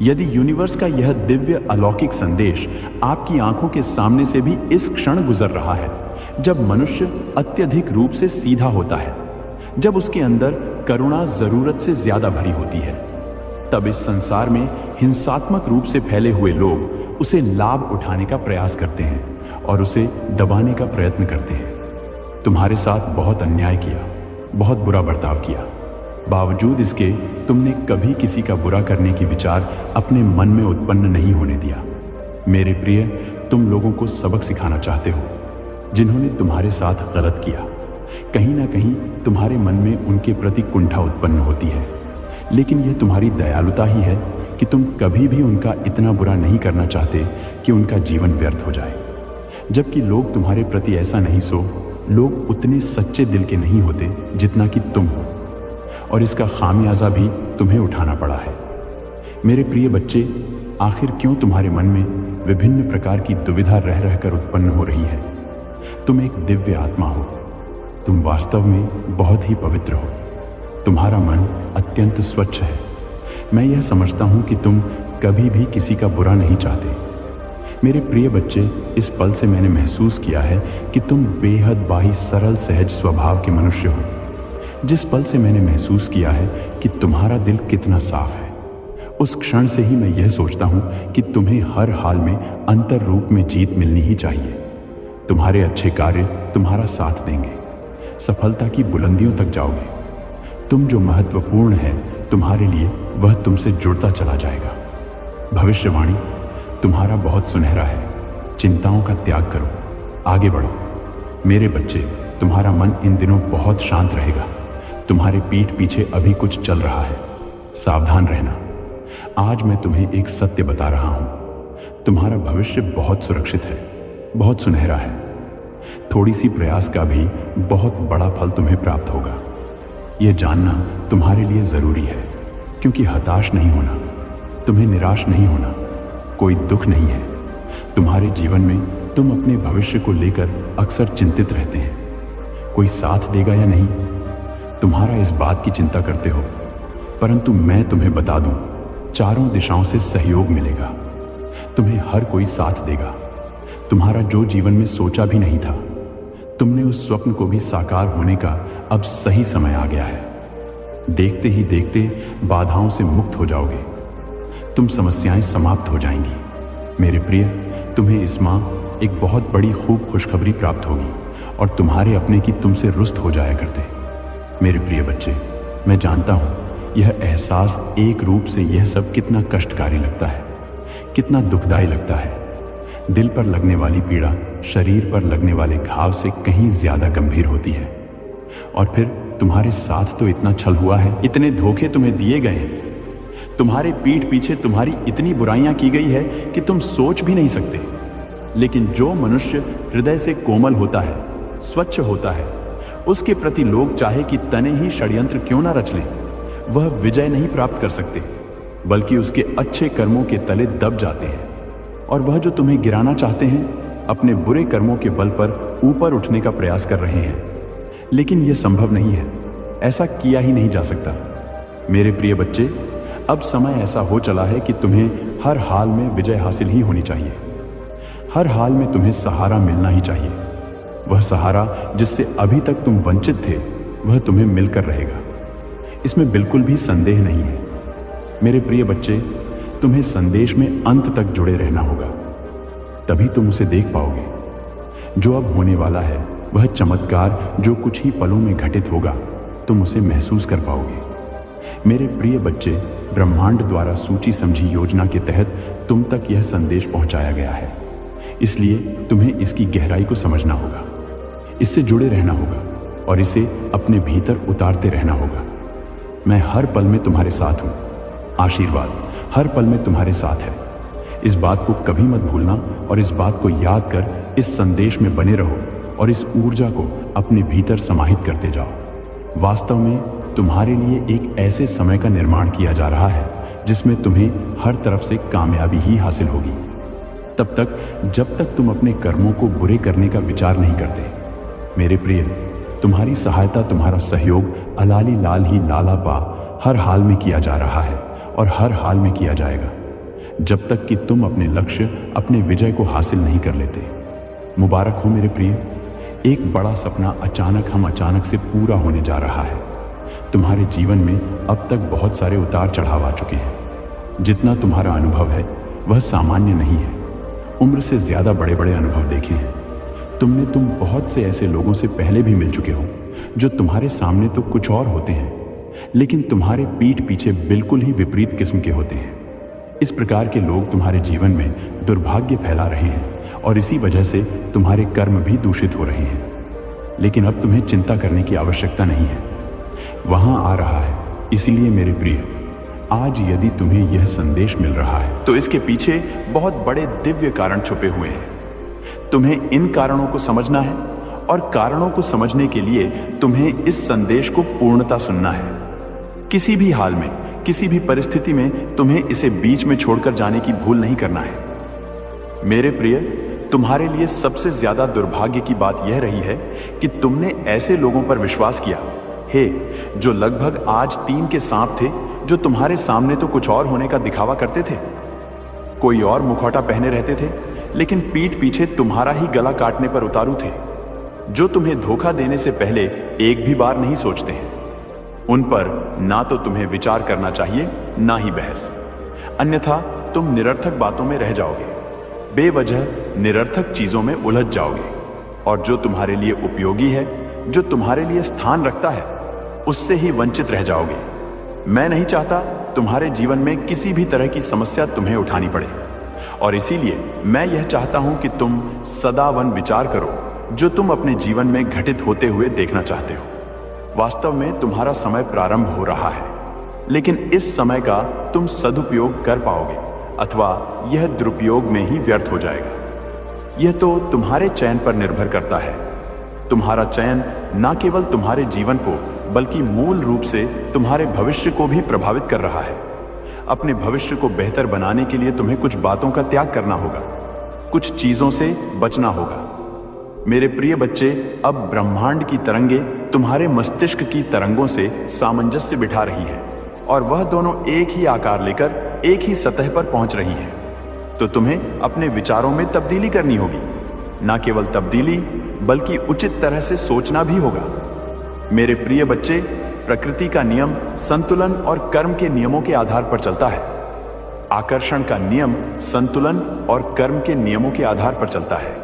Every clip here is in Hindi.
यदि यूनिवर्स का यह दिव्य अलौकिक संदेश आपकी आंखों के सामने से भी इस क्षण गुजर रहा है, जब मनुष्य अत्यधिक रूप से सीधा होता है, जब उसके अंदर करुणा जरूरत से ज्यादा भरी होती है, तब इस संसार में हिंसात्मक रूप से फैले हुए लोग उसे लाभ उठाने का प्रयास करते हैं और उसे दबाने का प्रयत्न करते हैं। तुम्हारे साथ बहुत अन्याय किया, बहुत बुरा बर्ताव किया, बावजूद इसके तुमने कभी किसी का बुरा करने की विचार अपने मन में उत्पन्न नहीं होने दिया। मेरे प्रिय, तुम लोगों को सबक सिखाना चाहते हो। जिन्होंने तुम्हारे साथ गलत किया, कहीं ना कहीं तुम्हारे मन में उनके प्रति कुंठा उत्पन्न होती है, लेकिन यह तुम्हारी दयालुता ही है कि तुम कभी भी उनका इतना बुरा नहीं करना चाहते कि उनका जीवन व्यर्थ हो जाए। जबकि लोग तुम्हारे प्रति ऐसा नहीं लोग उतने सच्चे दिल के नहीं होते जितना कि तुम हो, और इसका खामियाजा भी तुम्हें उठाना पड़ा है। मेरे प्रिय बच्चे, आखिर क्यों तुम्हारे मन में विभिन्न प्रकार की दुविधा रह रहकर उत्पन्न हो रही है? तुम एक दिव्य आत्मा हो, तुम वास्तव में बहुत ही पवित्र हो, तुम्हारा मन अत्यंत स्वच्छ है। मैं यह समझता हूं कि तुम कभी भी किसी का बुरा नहीं चाहते। मेरे प्रिय बच्चे, इस पल से मैंने महसूस किया है कि तुम बेहद बाही सरल सहज स्वभाव के मनुष्य हो। जिस पल से मैंने महसूस किया है कि तुम्हारा दिल कितना साफ है, उस क्षण से ही मैं यह सोचता हूं कि तुम्हें हर हाल में अंतर रूप में जीत मिलनी ही चाहिए। तुम्हारे अच्छे कार्य तुम्हारा साथ देंगे, सफलता की बुलंदियों तक जाओगे। तुम जो महत्वपूर्ण है तुम्हारे लिए, वह तुमसे जुड़ता चला जाएगा। भविष्यवाणी तुम्हारा बहुत सुनहरा है। चिंताओं का त्याग करो, आगे बढ़ो। मेरे बच्चे, तुम्हारा मन इन दिनों बहुत शांत रहेगा। तुम्हारे पीठ पीछे अभी कुछ चल रहा है, सावधान रहना। आज मैं तुम्हें एक सत्य बता रहा हूं। तुम्हारा भविष्य बहुत सुरक्षित है, बहुत सुनहरा है। थोड़ी सी प्रयास का भी बहुत बड़ा फल तुम्हें प्राप्त होगा। यह जानना तुम्हारे लिए जरूरी है, क्योंकि हताश नहीं होना, तुम्हें निराश नहीं होना, कोई दुख नहीं है। तुम्हारे जीवन में तुम अपने भविष्य को लेकर अक्सर चिंतित रहते हैं, कोई साथ देगा या नहीं, तुम्हारा इस बात की चिंता करते हो। परंतु मैं तुम्हें बता दूं, चारों दिशाओं से सहयोग मिलेगा। तुम्हें हर कोई साथ देगा। तुम्हारा जो जीवन में सोचा भी नहीं था, तुमने उस स्वप्न को भी साकार होने का अब सही समय आ गया है। देखते ही देखते बाधाओं से मुक्त हो जाओगे, तुम समस्याएं समाप्त हो जाएंगी। मेरे प्रिय, तुम्हें इस माह एक बहुत बड़ी खूब खुशखबरी प्राप्त होगी और तुम्हारे अपने की तुमसे रुष्ट हो जाया करते। मेरे प्रिय बच्चे, मैं जानता हूं यह एहसास एक रूप से यह सब कितना कष्टकारी लगता है, कितना दुखदायी लगता है। दिल पर लगने वाली पीड़ा शरीर पर लगने वाले घाव से कहीं ज्यादा गंभीर होती है। और फिर तुम्हारे साथ तो इतना छल हुआ है, इतने धोखे तुम्हें दिए गए हैं, तुम्हारे पीठ पीछे तुम्हारी इतनी बुराइयां की गई है कि तुम सोच भी नहीं सकते। लेकिन जो मनुष्य हृदय से कोमल होता है, स्वच्छ होता है, उसके प्रति लोग चाहे कि तने ही षड्यंत्र क्यों ना रच लें, वह विजय नहीं प्राप्त कर सकते, बल्कि उसके अच्छे कर्मों के तले दब जाते हैं। और वह जो तुम्हें गिराना चाहते हैं, अपने बुरे कर्मों के बल पर ऊपर उठने का प्रयास कर रहे हैं। लेकिन यह संभव नहीं है, ऐसा किया ही नहीं जा सकता। मेरे प्रिय बच्चे, अब समय ऐसा हो चला है कि तुम्हें हर हाल में विजय हासिल ही होनी चाहिए। हर हाल में तुम्हें सहारा मिलना ही चाहिए। वह सहारा जिससे अभी तक तुम वंचित थे, वह तुम्हें मिलकर रहेगा, इसमें बिल्कुल भी संदेह नहीं है। मेरे प्रिय बच्चे, तुम्हें संदेश में अंत तक जुड़े रहना होगा, तभी तुम उसे देख पाओगे। जो अब होने वाला है, वह चमत्कार जो कुछ ही पलों में घटित होगा, तुम उसे महसूस कर पाओगे। मेरे प्रिय बच्चे, ब्रह्मांड द्वारा सूची समझी योजना के तहत तुम तक यह संदेश पहुंचाया गया है, इसलिए तुम्हें इसकी गहराई को समझना होगा, इससे जुड़े रहना होगा और इसे अपने भीतर उतारते रहना होगा। मैं हर पल में तुम्हारे साथ हूं। आशीर्वाद हर पल में तुम्हारे साथ है। इस बात को कभी मत भूलना और इस बात को याद कर इस संदेश में बने रहो और इस ऊर्जा को अपने भीतर समाहित करते जाओ। वास्तव में तुम्हारे लिए एक ऐसे समय का निर्माण किया जा रहा है जिसमें तुम्हें हर तरफ से कामयाबी ही हासिल होगी, तब तक जब तक तुम अपने कर्मों को बुरे करने का विचार नहीं करते। मेरे प्रिय, तुम्हारी सहायता, तुम्हारा सहयोग अलाली लाल ही लाला पा हर हाल में किया जा रहा है और हर हाल में किया जाएगा। जब तक कि तुम अपने लक्ष्य, अपने विजय को हासिल नहीं कर लेते। मुबारक हो मेरे प्रिय, एक बड़ा सपना अचानक से पूरा होने जा रहा है। तुम्हारे जीवन में अब तक बहुत सारे उतार चढ़ाव आ चुके हैं। जितना तुम्हारा अनुभव है वह सामान्य नहीं है। उम्र से ज्यादा बड़े बड़े अनुभव देखे हैं तुम बहुत से ऐसे लोगों से पहले भी मिल चुके हो जो तुम्हारे सामने तो कुछ और होते हैं, लेकिन तुम्हारे पीठ पीछे बिल्कुल ही विपरीत किस्म के होते हैं। इस प्रकार के लोग तुम्हारे जीवन में दुर्भाग्य फैला रहे हैं और इसी वजह से तुम्हारे कर्म भी दूषित हो रहे हैं। लेकिन अब तुम्हें चिंता करने की आवश्यकता नहीं है, वहां आ रहा है। इसलिए मेरे प्रिय, आज यदि तुम्हें यह संदेश मिल रहा है तो इसके पीछे बहुत बड़े दिव्य कारण छुपे हुए हैं। तुम्हें इन कारणों को समझना है और कारणों को समझने के लिए तुम्हें इस संदेश को पूर्णता सुनना है। किसी भी हाल में, किसी भी परिस्थिति में तुम्हें इसे बीच में छोड़कर जाने की भूल नहीं करना है। मेरे प्रिय, तुम्हारे लिए सबसे ज्यादा दुर्भाग्य की बात यह रही है कि तुमने ऐसे लोगों पर विश्वास किया हे जो लगभग आज 3 के सांप थे, जो तुम्हारे सामने तो कुछ और होने का दिखावा करते थे। कोई और मुखौटा पहने रहते थे, लेकिन पीठ पीछे तुम्हारा ही गला काटने पर उतारू थे, जो तुम्हें धोखा देने से पहले एक भी बार नहीं सोचते हैं। उन पर ना तो तुम्हें विचार करना चाहिए, ना ही बहस, अन्यथा तुम निरर्थक बातों में रह जाओगे, बेवजह निरर्थक चीजों में उलझ जाओगे, और जो तुम्हारे लिए उपयोगी है, जो तुम्हारे लिए स्थान रखता है, उससे ही वंचित रह जाओगे। मैं नहीं चाहता तुम्हारे जीवन में किसी भी तरह की समस्या तुम्हें उठानी पड़े, और इसीलिए मैं यह चाहता हूं कि तुम सदावन विचार करो जो तुम अपने जीवन में घटित होते हुए देखना चाहते हो। वास्तव में तुम्हारा समय प्रारंभ हो रहा है, लेकिन इस समय का तुम सदुपयोग कर पाओगे अथवा यह दुरुपयोग में ही व्यर्थ हो जाएगा। यह तो तुम्हारे चयन पर निर्भर करता है। तुम्हारा चयन न केवल तुम्हारे जीवन को बल्कि मूल रूप से तुम्हारे भविष्य को भी प्रभावित कर रहा है। अपने भविष्य को बेहतर बनाने के लिए तुम्हें कुछ बातों का त्याग करना होगा, कुछ चीजों से बचना होगा। मेरे प्रिय बच्चे, अब ब्रह्मांड की तरंगे तुम्हारे मस्तिष्क की तरंगों से सामंजस्य बिठा रही है और वह दोनों एक ही आकार लेकर एक ही सतह पर पहुंच रही है। तो तुम्हें अपने विचारों में तब्दीली करनी होगी। न केवल तब्दीली बल्कि उचित तरह से सोचना भी होगा। मेरे प्रिय बच्चे, प्रकृति का नियम संतुलन और कर्म के नियमों के आधार पर चलता है। आकर्षण का नियम संतुलन और कर्म के नियमों के आधार पर चलता है।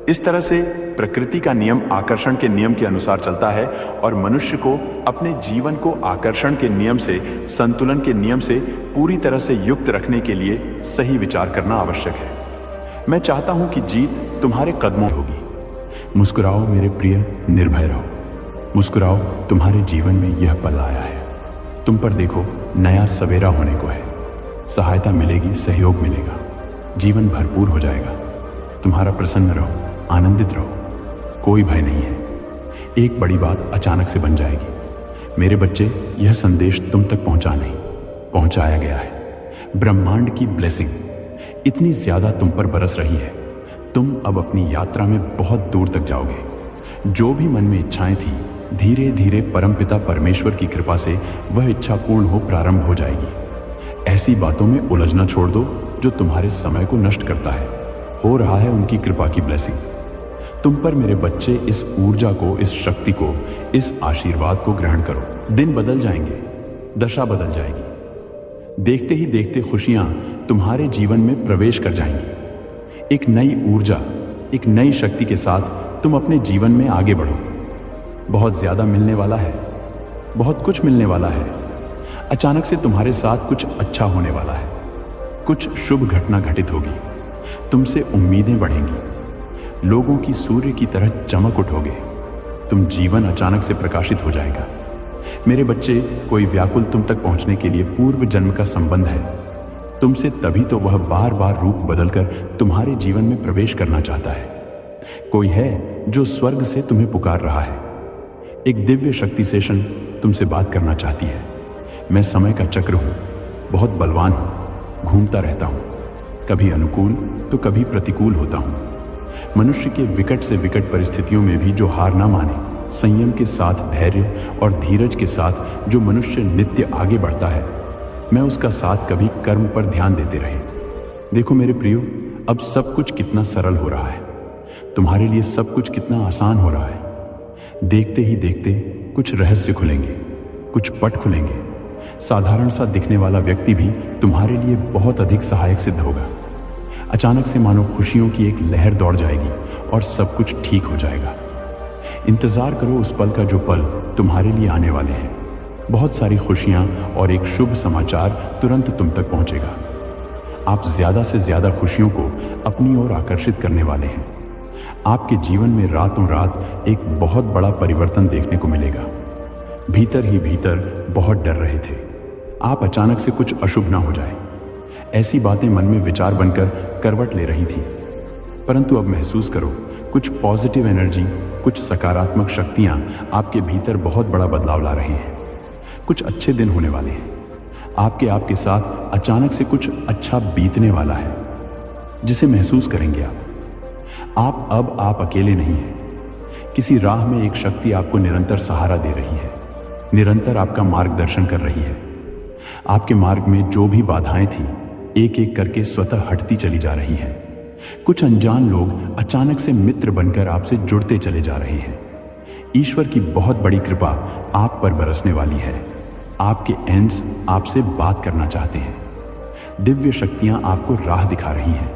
इस तरह से प्रकृति का नियम आकर्षण के नियम के अनुसार चलता है और मनुष्य को अपने जीवन को आकर्षण के नियम से, संतुलन के नियम से पूरी तरह से युक्त रखने के लिए सही विचार करना आवश्यक है। मैं चाहता हूं कि जीत तुम्हारे कदमों होगी। मुस्कुराओ मेरे प्रिय, निर्भय रहो। मुस्कुराओ, तुम्हारे जीवन में यह पल आया है। तुम पर देखो, नया सवेरा होने को है। सहायता मिलेगी, सहयोग मिलेगा, जीवन भरपूर हो जाएगा। तुम्हारा प्रसन्न रहो, आनंदित रहो, कोई भय नहीं है। एक बड़ी बात अचानक से बन जाएगी। मेरे बच्चे, यह संदेश तुम तक पहुंचाया गया है। ब्रह्मांड की ब्लेसिंग इतनी ज्यादा तुम पर बरस रही है, तुम अब अपनी यात्रा में बहुत दूर तक जाओगे। जो भी मन में इच्छाएं थी, धीरे धीरे परमपिता परमेश्वर की कृपा से वह इच्छा पूर्ण हो प्रारंभ हो जाएगी। ऐसी बातों में उलझना छोड़ दो जो तुम्हारे समय को नष्ट करता है। हो रहा है उनकी कृपा की ब्लेसिंग तुम पर। मेरे बच्चे, इस ऊर्जा को, इस शक्ति को, इस आशीर्वाद को ग्रहण करो। दिन बदल जाएंगे, दशा बदल जाएगी। देखते ही देखते खुशियां तुम्हारे जीवन में प्रवेश कर जाएंगी। एक नई ऊर्जा, एक नई शक्ति के साथ तुम अपने जीवन में आगे बढ़ो। बहुत ज्यादा मिलने वाला है, बहुत कुछ मिलने वाला है। अचानक से तुम्हारे साथ कुछ अच्छा होने वाला है, कुछ शुभ घटना घटित होगी। तुमसे उम्मीदें बढ़ेंगी, लोगों की सूर्य की तरह चमक उठोगे। तुम जीवन अचानक से प्रकाशित हो जाएगा। मेरे बच्चे, कोई व्याकुल तुम तक पहुंचने के लिए पूर्व जन्म का संबंध है तुमसे, तभी तो वह बार बार रूप बदलकर तुम्हारे जीवन में प्रवेश करना चाहता है। कोई है जो स्वर्ग से तुम्हें पुकार रहा है। एक दिव्य शक्ति सेशन तुमसे बात करना चाहती है। मैं समय का चक्र हूं, बहुत बलवान हूं, घूमता रहता हूं, कभी अनुकूल तो कभी प्रतिकूल होता हूं। मनुष्य के विकट से विकट परिस्थितियों में भी जो हार ना माने, संयम के साथ, धैर्य और धीरज के साथ जो मनुष्य नित्य आगे बढ़ता है, मैं उसका साथ कभी कर्म पर ध्यान देते रहे। देखो मेरे प्रियो, अब सब कुछ कितना सरल हो रहा है। तुम्हारे लिए सब कुछ कितना आसान हो रहा है। देखते ही देखते कुछ रहस्य खुलेंगे, कुछ पट खुलेंगे। साधारण सा दिखने वाला व्यक्ति भी तुम्हारे लिए बहुत अधिक सहायक सिद्ध होगा। अचानक से मानो खुशियों की एक लहर दौड़ जाएगी और सब कुछ ठीक हो जाएगा। इंतजार करो उस पल का जो पल तुम्हारे लिए आने वाले हैं। बहुत सारी खुशियां और एक शुभ समाचार तुरंत तुम तक पहुंचेगा। आप ज्यादा से ज्यादा खुशियों को अपनी ओर आकर्षित करने वाले हैं। आपके जीवन में रातों रात एक बहुत बड़ा परिवर्तन देखने को मिलेगा। भीतर ही भीतर बहुत डर रहे थे, आप अचानक से कुछ अशुभ ना हो जाए, ऐसी बातें मन में विचार बनकर करवट ले रही थी। परंतु अब महसूस करो, कुछ पॉजिटिव एनर्जी, कुछ सकारात्मक शक्तियां आपके भीतर बहुत बड़ा बदलाव ला रही हैं। कुछ अच्छे दिन होने वाले हैं। आपके साथ अचानक से कुछ अच्छा बीतने वाला है, जिसे महसूस करेंगे आप। अब आप अकेले नहीं हैं। किसी राह में एक शक्ति आपको निरंतर सहारा दे रही है, निरंतर आपका मार्गदर्शन कर रही है। आपके मार्ग में जो भी बाधाएं थी, एक एक करके स्वतः हटती चली जा रही है। कुछ अनजान लोग अचानक से मित्र बनकर आपसे जुड़ते चले जा रहे हैं। ईश्वर की बहुत बड़ी कृपा आप पर बरसने वाली है। आपके एंड्स आपसे बात करना चाहते हैं। दिव्य शक्तियां आपको राह दिखा रही हैं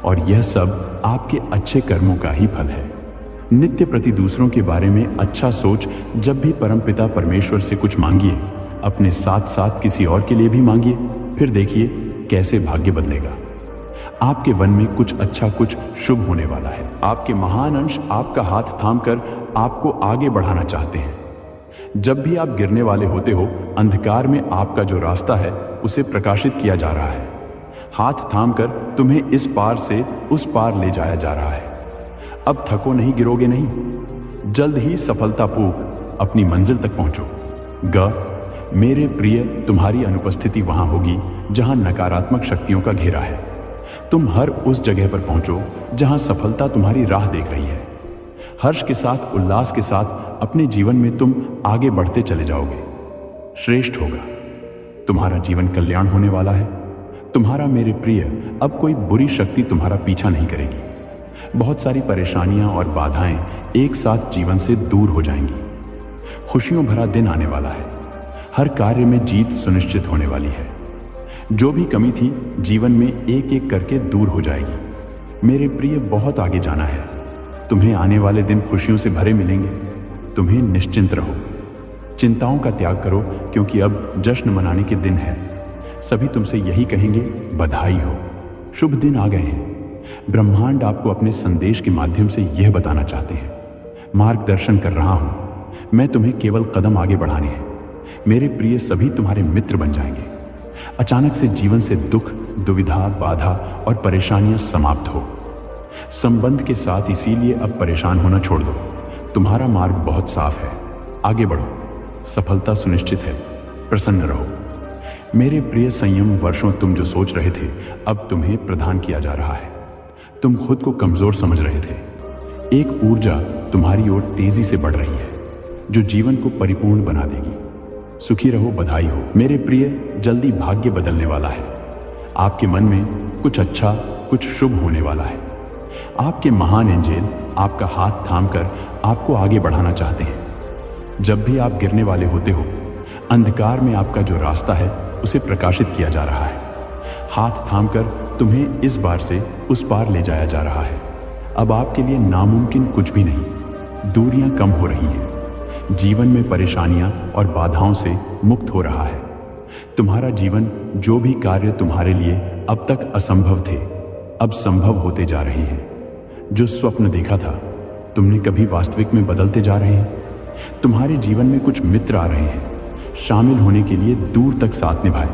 और यह सब आपके अच्छे कर्मों का ही फल है। नित्य प्रति दूसरों के बारे में अच्छा सोच। जब भी परमपिता परमेश्वर से कुछ मांगिए, अपने साथ साथ किसी और के लिए भी मांगिए, फिर देखिए कैसे भाग्य बदलेगा। आपके वन में कुछ अच्छा, कुछ शुभ होने वाला है। आपके महान अंश आपका हाथ थामकर आपको आगे बढ़ाना चाहते हैं। जब भी आप गिरने वाले होते हो, अंधकार में आपका जो रास्ता है उसे प्रकाशित किया जा रहा है। हाथ थामकर तुम्हें इस पार से उस पार ले जाया जा रहा है। अब थको नहीं, गिरोगे नहीं। जल्द ही सफलतापूर्वक अपनी मंजिल तक पहुंचो। मेरे प्रिय, तुम्हारी अनुपस्थिति वहां होगी जहां नकारात्मक शक्तियों का घेरा है। तुम हर उस जगह पर पहुंचो जहां सफलता तुम्हारी राह देख रही है। हर्ष के साथ, उल्लास के साथ अपने जीवन में तुम आगे बढ़ते चले जाओगे। श्रेष्ठ होगा, तुम्हारा जीवन कल्याण होने वाला है। तुम्हारा मेरे प्रिय, अब कोई बुरी शक्ति तुम्हारा पीछा नहीं करेगी। बहुत सारी परेशानियां और बाधाएं एक साथ जीवन से दूर हो जाएंगी। खुशियों भरा दिन आने वाला है। हर कार्य में जीत सुनिश्चित होने वाली है। जो भी कमी थी जीवन में एक एक करके दूर हो जाएगी। मेरे प्रिय, बहुत आगे जाना है। तुम्हें आने वाले दिन खुशियों से भरे मिलेंगे। तुम्हें निश्चिंत रहो, चिंताओं का त्याग करो, क्योंकि अब जश्न मनाने के दिन है। सभी तुमसे यही कहेंगे, बधाई हो, शुभ दिन आ गए हैं। ब्रह्मांड आपको अपने संदेश के माध्यम से यह बताना चाहते हैं, मार्गदर्शन कर रहा हूं, मैं तुम्हें केवल कदम आगे बढ़ाने हैं। मेरे प्रिय, सभी तुम्हारे मित्र बन जाएंगे। अचानक से जीवन से दुख, दुविधा, बाधा और परेशानियां समाप्त हो। संबंध के साथ इसीलिए अब परेशान होना छोड़ दो। तुम्हारा मार्ग बहुत साफ है, आगे बढ़ो, सफलता सुनिश्चित है। प्रसन्न रहो। मेरे प्रिय, संयम वर्षों तुम जो सोच रहे थे, अब तुम्हें प्रदान किया जा रहा है। तुम खुद को कमजोर समझ रहे थे। एक ऊर्जा तुम्हारी ओर तेजी से बढ़ रही है, जो जीवन को परिपूर्ण बना देगी। सुखी रहो, बधाई हो। मेरे प्रिय, जल्दी भाग्य बदलने वाला है। आपके मन में कुछ अच्छा, कुछ शुभ होने वाला है। आपके महान एंजेल आपका हाथ थामकर आपको आगे बढ़ाना चाहते हैं। जब भी आप गिरने वाले होते हो, अंधकार में आपका जो रास्ता है उसे प्रकाशित किया जा रहा है। हाथ थामकर तुम्हें इस बार से उस पार ले जाया जा रहा है। अब आपके लिए नामुमकिन कुछ भी नहीं। दूरियां कम हो रही हैं। जीवन में परेशानियां और बाधाओं से मुक्त हो रहा है। तुम्हारा जीवन, जो भी कार्य तुम्हारे लिए अब तक असंभव थे, अब संभव होते जा रहे हैं। जो स्वप्न देखा था, तुमने कभी वास्तविक में बदलते जा रहे हैं। तुम्हारे जीवन में कुछ मित्र आ रहे हैं, शामिल होने के लिए दूर तक साथ निभाए,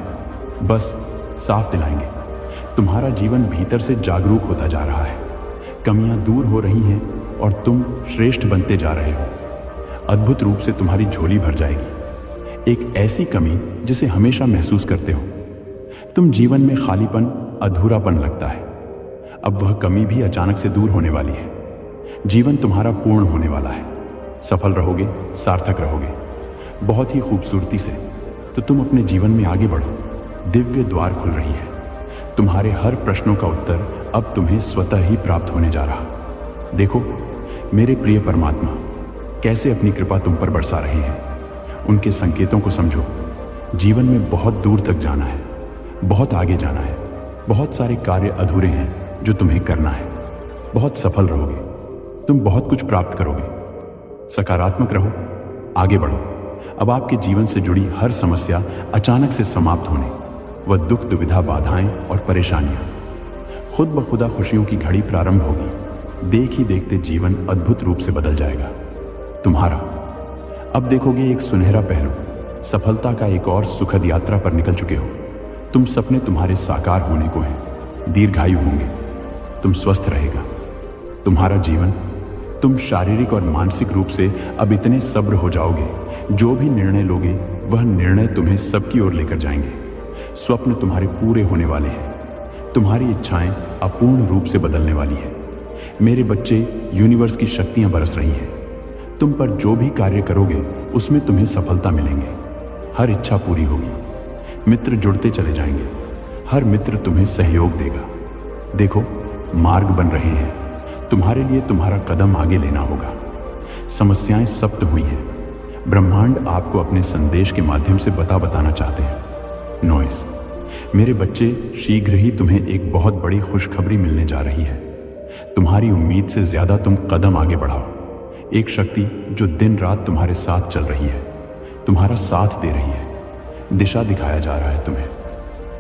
बस साफ दिलाएंगे। तुम्हारा जीवन भीतर से जागरूक होता जा रहा है। कमियां दूर हो रही हैं और तुम श्रेष्ठ बनते जा रहे हो। अद्भुत रूप से तुम्हारी झोली भर जाएगी। एक ऐसी कमी जिसे हमेशा महसूस करते हो। तुम जीवन में खालीपन, अधूरापन लगता है। अब वह कमी भी अचानक से दूर होने वाली है। जीवन तुम्हारा पूर्ण होने वाला है। सफल रहोगे, सार्थक रहोगे, बहुत ही खूबसूरती से। तो तुम अपने जीवन में आगे बढ़ो। दिव्य द्वार खुल रही है। तुम्हारे हर प्रश्नों का उत्तर अब तुम्हें स्वतः ही प्राप्त होने जा रहा। देखो मेरे प्रिय परमात्मा कैसे अपनी कृपा तुम पर बरसा रहे हैं। उनके संकेतों को समझो। जीवन में बहुत दूर तक जाना है, बहुत आगे जाना है। बहुत सारे कार्य अधूरे हैं जो तुम्हें करना है। बहुत सफल रहोगे, तुम बहुत कुछ प्राप्त करोगे। सकारात्मक रहो, आगे बढ़ो। अब आपके जीवन से जुड़ी हर समस्या अचानक से समाप्त होने, वह दुख दुविधा बाधाएं और परेशानियां खुद ब खुदा खुशियों की घड़ी प्रारंभ होगी। देख ही देखते जीवन अद्भुत रूप से बदल जाएगा तुम्हारा। अब देखोगे एक सुनहरा पहलू, सफलता का एक और सुखद यात्रा पर निकल चुके हो। तुम सपने तुम्हारे साकार होने को हैं, दीर्घायु होंगे, तुम स्वस्थ रहेगा तुम्हारा जीवन। तुम शारीरिक और मानसिक रूप से अब इतने सब्र हो जाओगे, जो भी निर्णय लोगे वह निर्णय तुम्हें सबकी ओर लेकर जाएंगे। स्वप्न तुम्हारे पूरे होने वाले हैं, तुम्हारी इच्छाएं अपूर्ण रूप से बदलने वाली है। मेरे बच्चे, यूनिवर्स की शक्तियां बरस रही हैं। तुम पर जो भी कार्य करोगे उसमें तुम्हें सफलता मिलेंगे। हर इच्छा पूरी होगी, मित्र जुड़ते चले जाएंगे, हर मित्र तुम्हें सहयोग देगा। देखो मार्ग बन रहे हैं, तुम्हारे लिए तुम्हारा कदम आगे लेना होगा। समस्याएं सप्त हुई हैं, ब्रह्मांड आपको अपने संदेश के माध्यम से बताना चाहते हैं। नॉइस, मेरे बच्चे, शीघ्र ही तुम्हें एक बहुत बड़ी खुशखबरी मिलने जा रही है। तुम्हारी उम्मीद से ज्यादा तुम कदम आगे बढ़ाओ। एक शक्ति जो दिन रात तुम्हारे साथ चल रही है, तुम्हारा साथ दे रही है, दिशा दिखाया जा रहा है तुम्हें।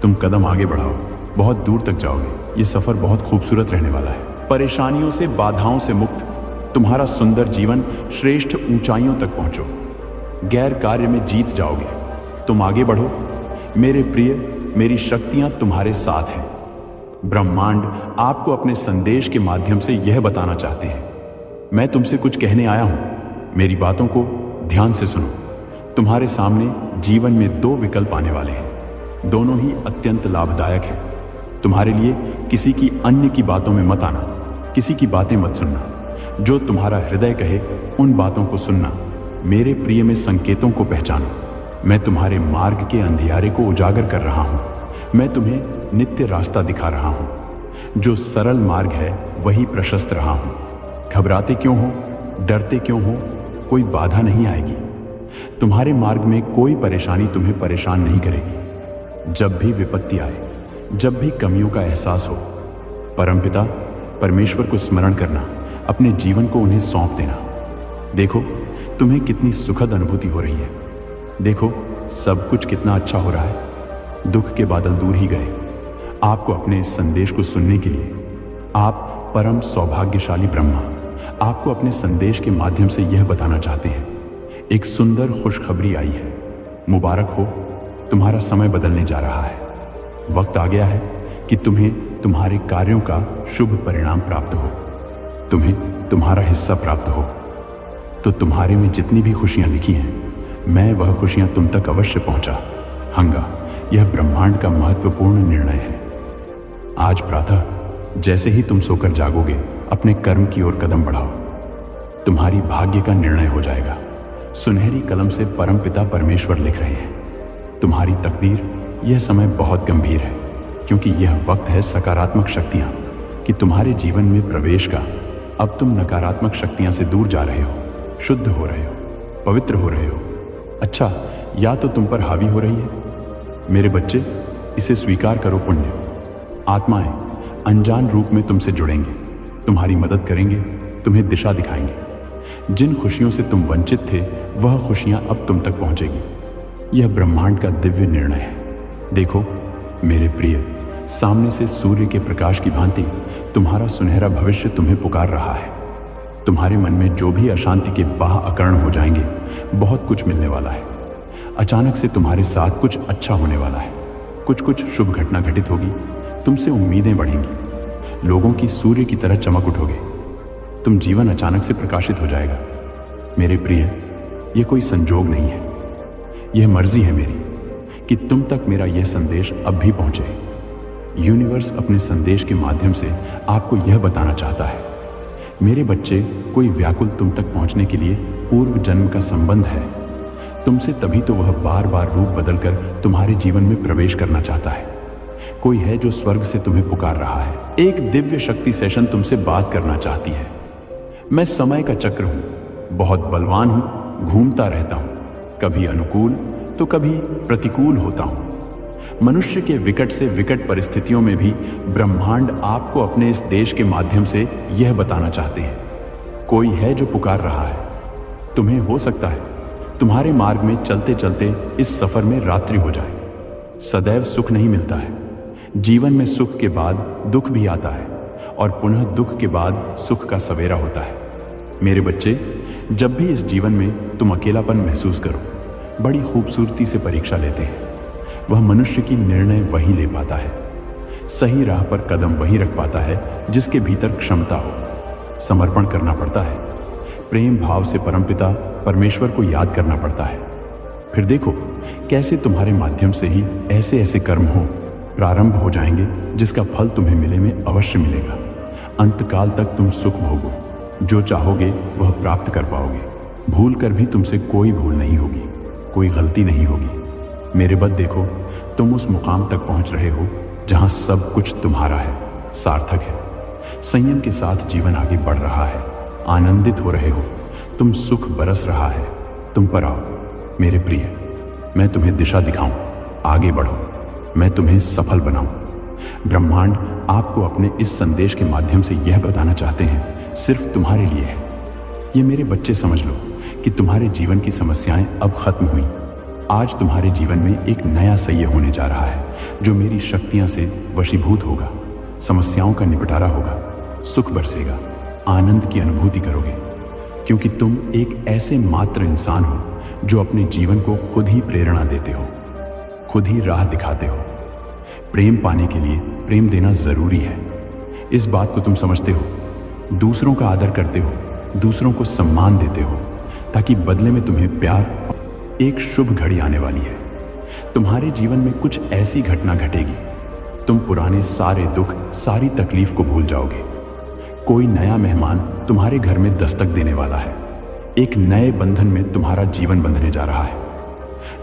तुम कदम आगे बढ़ाओ, बहुत दूर तक जाओगे। ये सफर बहुत खूबसूरत रहने वाला है। परेशानियों से, बाधाओं से मुक्त तुम्हारा सुंदर जीवन श्रेष्ठ ऊंचाइयों तक पहुंचो। गैर कार्य में जीत जाओगे। तुम आगे बढ़ो मेरे प्रिय, मेरी शक्तियां तुम्हारे साथ हैं। ब्रह्मांड आपको अपने संदेश के माध्यम से यह बताना चाहते हैं, मैं तुमसे कुछ कहने आया हूं, मेरी बातों को ध्यान से सुनो। तुम्हारे सामने जीवन में दो विकल्प आने वाले हैं, दोनों ही अत्यंत लाभदायक हैं तुम्हारे लिए। किसी की अन्य की बातों में मत आना, किसी की बातें मत सुनना। जो तुम्हारा हृदय कहे उन बातों को सुनना। मेरे प्रिय में संकेतों को पहचानो। मैं तुम्हारे मार्ग के अंधियारे को उजागर कर रहा हूं। मैं तुम्हें नित्य रास्ता दिखा रहा हूं। जो सरल मार्ग है वही प्रशस्त रहा हूं। घबराते क्यों हो, डरते क्यों हो? कोई बाधा नहीं आएगी। तुम्हारे मार्ग में कोई परेशानी तुम्हें परेशान नहीं करेगी। जब भी विपत्ति आए, जब भी कमियों का एहसास हो, परमपिता परमेश्वर को स्मरण करना, अपने जीवन को उन्हें सौंप देना। देखो तुम्हें कितनी सुखद अनुभूति हो रही है। देखो सब कुछ कितना अच्छा हो रहा है। दुख के बादल दूर ही गए। आपको अपने इस संदेश को सुनने के लिए आप परम सौभाग्यशाली ब्रह्मा आपको अपने संदेश के माध्यम से यह बताना चाहते हैं, एक सुंदर खुशखबरी आई है। मुबारक हो, तुम्हारा समय बदलने जा रहा है। वक्त आ गया है कि तुम्हें तुम्हारे कार्यों का शुभ परिणाम प्राप्त हो, तुम्हें तुम्हारा हिस्सा प्राप्त हो। तो तुम्हारे में जितनी भी खुशियां लिखी हैं, मैं वह खुशियां तुम तक अवश्य पहुंचा हूंगा। यह ब्रह्मांड का महत्वपूर्ण निर्णय है। आज प्रातः जैसे ही तुम सोकर जागोगे, अपने कर्म की ओर कदम बढ़ाओ। तुम्हारी भाग्य का निर्णय हो जाएगा। सुनहरी कलम से परमपिता परमेश्वर लिख रहे हैं, तुम्हारी तकदीर। यह समय बहुत गंभीर है, क्योंकि यह वक्त है सकारात्मक शक्तियां कि तुम्हारे जीवन में प्रवेश का। अब तुम नकारात्मक शक्तियां से दूर जा रहे हो, शुद्ध हो रहे हो, पवित्र हो रहे हो। अच्छा, या तो तुम पर हावी हो रही है। मेरे बच्चे, इसे स्वीकार करो। पुण्य आत्माएं अनजान रूप में तुमसे जुड़ेंगे, तुम्हारी मदद करेंगे, तुम्हें दिशा दिखाएंगे। जिन खुशियों से तुम वंचित थे, वह खुशियां अब तुम तक पहुंचेगी। यह ब्रह्मांड का दिव्य निर्णय है। देखो मेरे प्रिय, सामने से सूर्य के प्रकाश की भांति तुम्हारा सुनहरा भविष्य तुम्हें पुकार रहा है। तुम्हारे मन में जो भी अशांति के बाह अकर्ण हो जाएंगे, बहुत कुछ मिलने वाला है। अचानक से तुम्हारे साथ कुछ अच्छा होने वाला है। कुछ शुभ घटना घटित होगी। तुमसे उम्मीदें बढ़ेंगी। लोगों की सूर्य की तरह चमक उठोगे। तुम जीवन अचानक से प्रकाशित हो जाएगा। मेरे प्रिय, यह कोई संजोग नहीं है, यह मर्जी है मेरी कि तुम तक मेरा यह संदेश अब भी पहुंचे। यूनिवर्स अपने संदेश के माध्यम से आपको यह बताना चाहता है, मेरे बच्चे, कोई व्याकुल तुम तक पहुंचने के लिए पूर्व जन्म का संबंध है तुमसे, तभी तो वह बार बार रूप बदलकर तुम्हारे जीवन में प्रवेश करना चाहता है। कोई है जो स्वर्ग से तुम्हें पुकार रहा है। एक दिव्य शक्ति सेशन तुमसे बात करना चाहती है। मैं समय का चक्र हूं, बहुत बलवान हूं, घूमता रहता हूं, कभी अनुकूल तो कभी प्रतिकूल होता हूं। मनुष्य के विकट से विकट परिस्थितियों में भी ब्रह्मांड आपको अपने इस देश के माध्यम से यह बताना चाहते हैं, कोई है जो पुकार रहा है तुम्हें। हो सकता है तुम्हारे मार्ग में चलते चलते इस सफर में रात्रि हो जाए। सदैव सुख नहीं मिलता है, जीवन में सुख के बाद दुख भी आता है और पुनः दुख के बाद सुख का सवेरा होता है। मेरे बच्चे, जब भी इस जीवन में तुम अकेलापन महसूस करो, बड़ी खूबसूरती से परीक्षा लेते हैं। वह मनुष्य की निर्णय वही ले पाता है, सही राह पर कदम वही रख पाता है जिसके भीतर क्षमता हो। समर्पण करना पड़ता है, प्रेम भाव से परमपिता परमेश्वर को याद करना पड़ता है। फिर देखो कैसे तुम्हारे माध्यम से ही ऐसे ऐसे कर्म हो प्रारंभ हो जाएंगे जिसका फल तुम्हें मिले में अवश्य मिलेगा। अंतकाल तक तुम सुख भोगो, जो चाहोगे वह प्राप्त कर पाओगे। भूल कर भी तुमसे कोई भूल नहीं होगी, कोई गलती नहीं होगी। मेरे बद देखो, तुम उस मुकाम तक पहुंच रहे हो जहां सब कुछ तुम्हारा है, सार्थक है। संयम के साथ जीवन आगे बढ़ रहा है, आनंदित हो रहे हो, तुम सुख बरस रहा है। तुम पर आओ मेरे प्रिय, मैं तुम्हें दिशा दिखाऊं, आगे बढ़ो, मैं तुम्हें सफल बनाऊं। ब्रह्मांड आपको अपने इस संदेश के माध्यम से यह बताना चाहते हैं, सिर्फ तुम्हारे लिए है। ये मेरे बच्चे समझ लो कि तुम्हारे जीवन की समस्याएं अब खत्म हुई। आज तुम्हारे जीवन में एक नया सह्य होने जा रहा है जो मेरी शक्तियां से वशीभूत होगा। समस्याओं का निपटारा होगा, सुख बरसेगा, आनंद की अनुभूति करोगे, क्योंकि तुम एक ऐसे मात्र इंसान हो जो अपने जीवन को खुद ही प्रेरणा देते हो, खुद ही राह दिखाते हो। प्रेम पाने के लिए प्रेम देना जरूरी है, इस बात को तुम समझते हो। दूसरों का आदर करते हो, दूसरों को सम्मान देते हो, ताकि बदले में तुम्हें प्यार। एक शुभ घड़ी आने वाली है, तुम्हारे जीवन में कुछ ऐसी घटना घटेगी, तुम पुराने सारे दुख, सारी तकलीफ को भूल जाओगे। कोई नया मेहमान तुम्हारे घर में दस्तक देने वाला है। एक नए बंधन में तुम्हारा जीवन बंधने जा रहा है।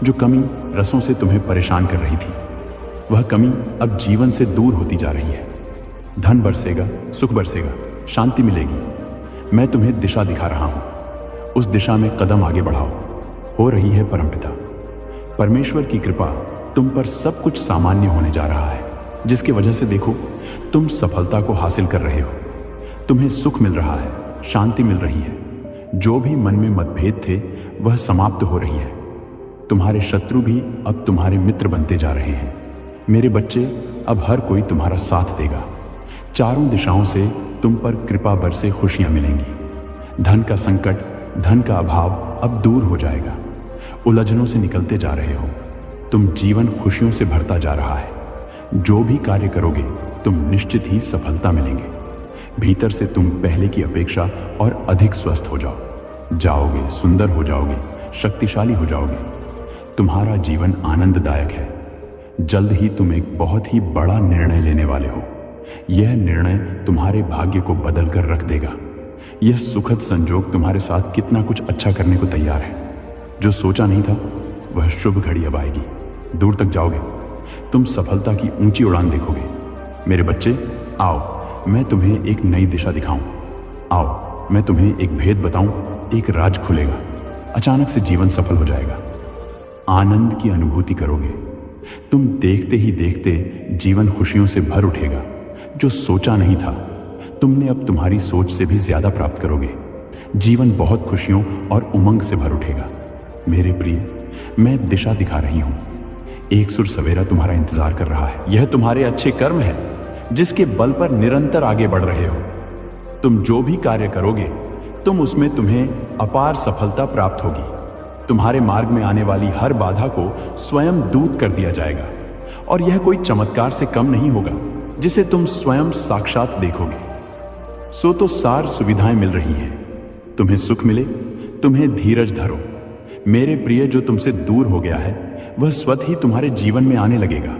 जो कमी रसों से तुम्हें परेशान कर रही थी, वह कमी अब जीवन से दूर होती जा रही है। धन बरसेगा, सुख बरसेगा, शांति मिलेगी। मैं तुम्हें दिशा दिखा रहा हूं, उस दिशा में कदम आगे बढ़ाओ। हो रही है परमपिता परमेश्वर की कृपा, तुम पर सब कुछ सामान्य होने जा रहा है, जिसकी वजह से देखो तुम सफलता को हासिल कर रहे हो। तुम्हें सुख मिल रहा है, शांति मिल रही है। जो भी मन में मतभेद थे वह समाप्त हो रही है। तुम्हारे शत्रु भी अब तुम्हारे मित्र बनते जा रहे हैं। मेरे बच्चे, अब हर कोई तुम्हारा साथ देगा। चारों दिशाओं से तुम पर कृपा बरसे खुशियां मिलेंगी। धन का संकट, धन का अभाव अब दूर हो जाएगा। उलझनों से निकलते जा रहे हो, तुम जीवन खुशियों से भरता जा रहा है। जो भी कार्य करोगे तुम निश्चित ही सफलता मिलेंगे। भीतर से तुम पहले की अपेक्षा और अधिक स्वस्थ हो जाओगे, सुंदर हो जाओगे, शक्तिशाली हो जाओगे। तुम्हारा जीवन आनंददायक है। जल्द ही तुम एक बहुत ही बड़ा निर्णय लेने वाले हो। यह निर्णय तुम्हारे भाग्य को बदल कर रख देगा। यह सुखद संजोग तुम्हारे साथ कितना कुछ अच्छा करने को तैयार है। जो सोचा नहीं था वह शुभ घड़ी अब आएगी। दूर तक जाओगे, तुम सफलता की ऊंची उड़ान देखोगे। मेरे बच्चे, आओ मैं तुम्हें एक नई दिशा दिखाऊं। आओ मैं तुम्हें एक भेद बताऊं, एक राज खुलेगा। अचानक से जीवन सफल हो जाएगा। आनंद की अनुभूति करोगे। तुम देखते ही देखते जीवन खुशियों से भर उठेगा। जो सोचा नहीं था तुमने, अब तुम्हारी सोच से भी ज्यादा प्राप्त करोगे। जीवन बहुत खुशियों और उमंग से भर उठेगा। मेरे प्रिय, मैं दिशा दिखा रही हूं। एक सुर सवेरा तुम्हारा इंतजार कर रहा है। यह तुम्हारे अच्छे कर्म है जिसके बल पर निरंतर आगे बढ़ रहे हो। तुम जो भी कार्य करोगे तुम्हें अपार सफलता प्राप्त होगी। तुम्हारे मार्ग में आने वाली हर बाधा को स्वयं दूर कर दिया जाएगा, और यह कोई चमत्कार से कम नहीं होगा जिसे तुम स्वयं साक्षात देखोगे। सो तो सार सुविधाएं मिल रही हैं। तुम्हें सुख मिले, तुम्हें धीरज धरो। मेरे प्रिय, जो तुमसे दूर हो गया है वह स्वतः ही तुम्हारे जीवन में आने लगेगा।